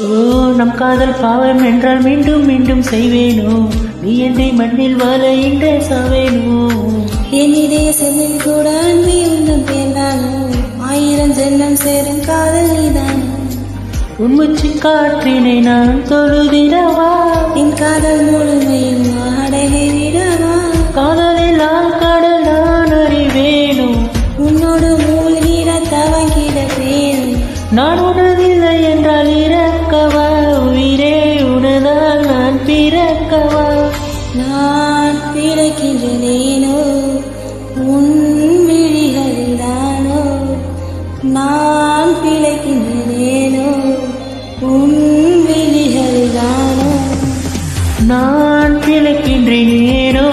ஓ நம் காதல் பாவம் என்றால் மீண்டும் மீண்டும் செய்வேனோ, நீ என்னை மண்ணில் வாழ இன்றே சாவேனோ. என் இதய செல்லில் கூட அன்பி உந்தம் பேர்ந்தானோ, 1000 ஜென்மம் சேரும் காதல் நீதானோ. உன்முச்சி காற்றினை நான் தொழுதிடவா, என் காதல் முழுமையும் அடகை விடவா. காதலில் கடல் நான் அறிவேனோ, உன்னோடு மூழ்கிட தவங்கிட வேணும். நான் உணவில்லை என்றால் இறக்கவா, உயிரே உனதால் நான் பிறக்கவா. நான் பிழைக்கின்றேனோ உன் விழிகளில் தானோ, நான் பிழைக்கின்றேனோ உன் விழிகளில் தானோ. நான் பிழைக்கின்றேனோ